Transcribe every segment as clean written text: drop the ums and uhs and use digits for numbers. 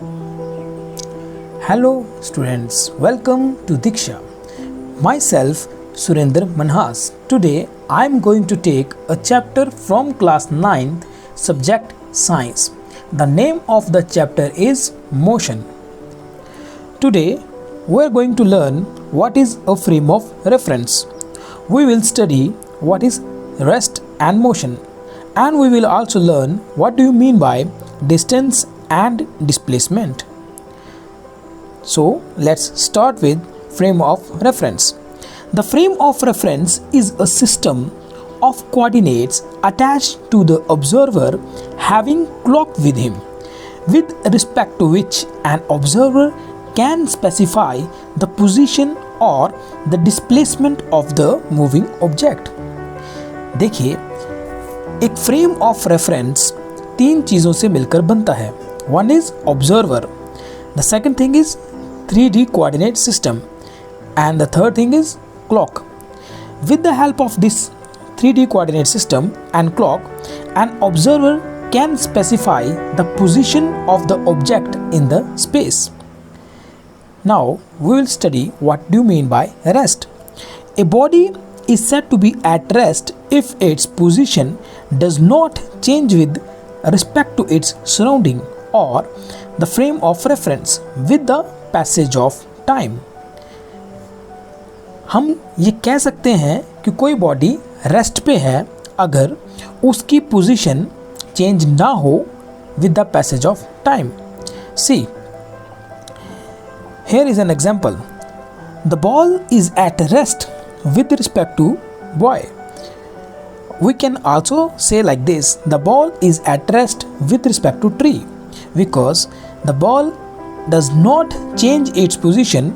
Hello students, welcome to Diksha. Myself Surendra Manhas. Today I am going to take a chapter from class 9th subject science. The name of the chapter is motion. Today we are going to learn what is a frame of reference. We will study what is rest and motion, and we will also learn what do you mean by distance and displacement. So let's start with frame of reference. The frame of reference is a system of coordinates attached to the observer having clock with him, with respect to which an observer can specify the position or the displacement of the moving object. देखिए, एक frame of reference तीन चीज़ों से मिलकर बनता है. One is observer, the second thing is 3D coordinate system, and the third thing is clock. With the help of this 3D coordinate system and clock, an observer can specify the position of the object in the space. Now we will study what do you mean by rest. A body is said to be at rest if its position does not change with respect to its surrounding or the frame of reference with the passage of time. हम ये कह सकते हैं कि कोई body rest पे है अगर उसकी पोजीशन चेंज ना हो with the passage of time. See, here is an example. The ball is at rest with respect to boy. We can also say like this: the ball is at rest with respect to tree, because the ball does not change its position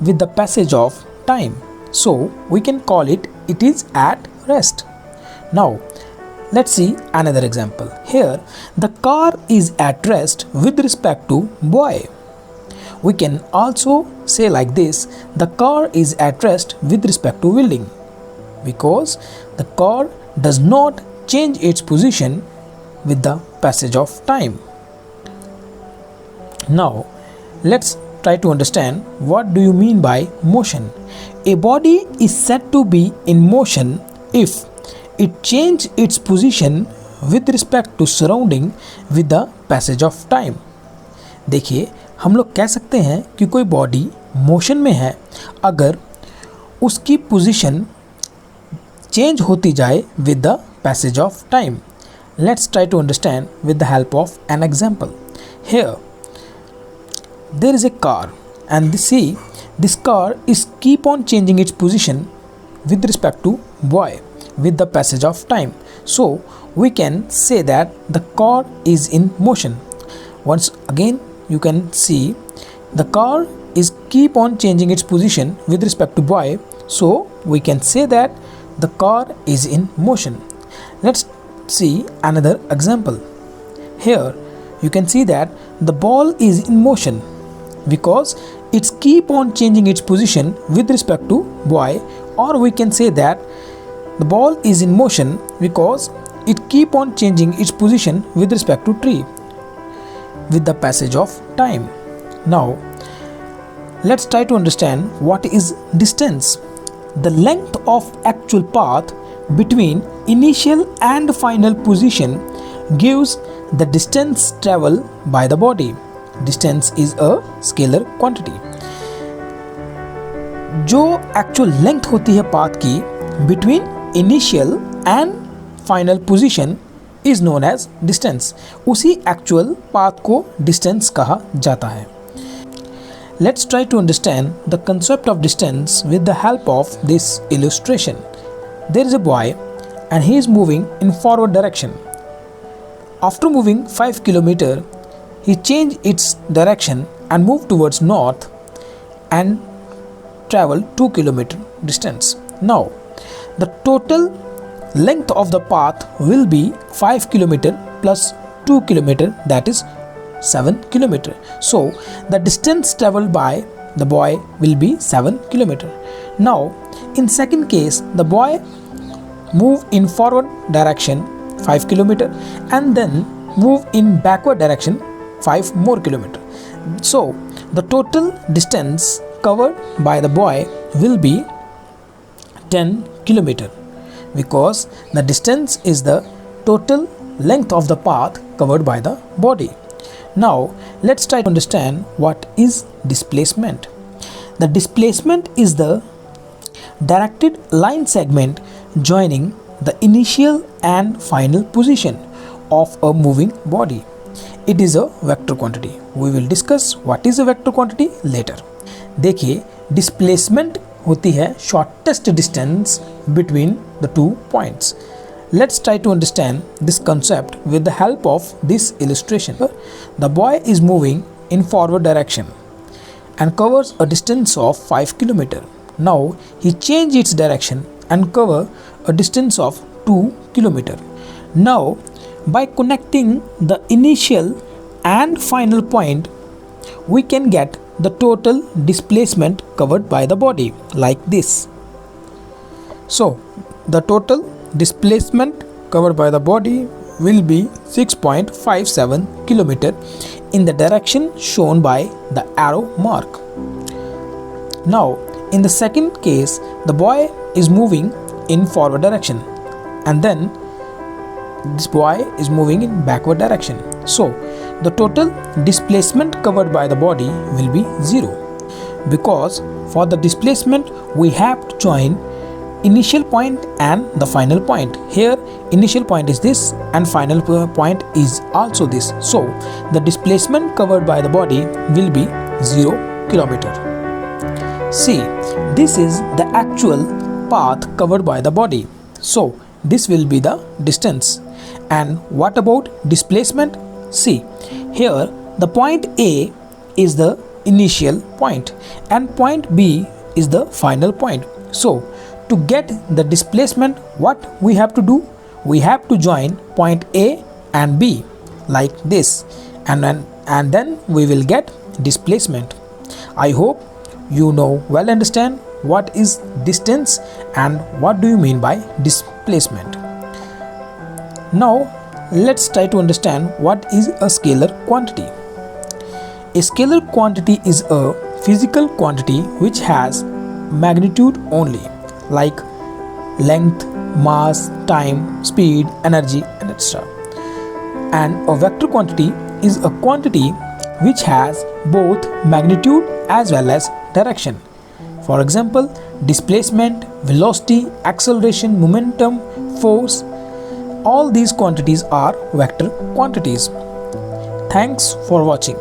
with the passage of time. So we can call it is at rest. Now let's see another example. Here the car is at rest with respect to boy. We can also say like this: the car is at rest with respect to building, because the car does not change its position with the passage of time. Now let's try to understand what do you mean by motion. A body is said to be in motion if it changes its position with respect to surrounding with the passage of time. देखिए, हम लोग कह सकते हैं कि कोई body motion में है अगर उसकी पोजीशन चेंज होती जाए with the passage of time. Let's try to understand with the help of an example. Here there is a car, and see, this car is keep on changing its position with respect to boy with the passage of time. So we can say that the car is in motion. Once again you can see the car is keep on changing its position with respect to boy, so we can say that the car is in motion. Let's see another example. Here you can see that the ball is in motion because it's keep on changing its position with respect to boy, or we can say that the ball is in motion because it keep on changing its position with respect to tree with the passage of time. Now let's try to understand what is distance. The length of actual path between initial and final position gives the distance traveled by the body. Distance is a scalar quantity. जो actual length होती है path की between initial and final position is known as distance. उसी actual path को distance कहा जाता है. Let's try to understand the concept of distance with the help of this illustration. There is a boy and he is moving in forward direction. After moving 5 km, he changed its direction and moved towards north and traveled 2 km distance. Now the total length of the path will be 5 km plus 2 km, that is 7 km. So the distance traveled by the boy will be 7 km. Now in second case, the boy move in forward direction 5 km and then move in backward direction 5 more kilometer. So the total distance covered by the boy will be 10 kilometer, because the distance is the total length of the path covered by the body. Now let's try to understand what is displacement. The displacement is the directed line segment joining the initial and final position of a moving body. It is a vector quantity. We will discuss what is a vector quantity later. देखिए, displacement होती है shortest distance between the 2 points. Let's try to understand this concept with the help of this illustration. The boy is moving in forward direction and covers a distance of 5 km. Now he changes its direction and cover a distance of 2 km. Now by connecting the initial and final point, we can get the total displacement covered by the body like this. So the total displacement covered by the body will be 6.57 km in the direction shown by the arrow mark. Now in the second case, the boy is moving in forward direction and then this boy is moving in backward direction. So the total displacement covered by the body will be 0, because for the displacement we have to join initial point and the final point. Here initial point is this and final point is also this. So the displacement covered by the body will be 0 kilometer. See, this is the actual path covered by the body. So this will be the distance. And what about displacement? See, here the point A is the initial point and point B is the final point. So to get the displacement, what we have to do? We have to join point A and B like this, and then we will get displacement. I hope you well understand what is distance and what do you mean by displacement. Now let's try to understand what is a scalar quantity. A scalar quantity is a physical quantity which has magnitude only, like length, mass, time, speed, energy, and etc. And a vector quantity is a quantity which has both magnitude as well as direction. For example, displacement, velocity, acceleration, momentum, force, all these quantities are vector quantities. Thanks for watching.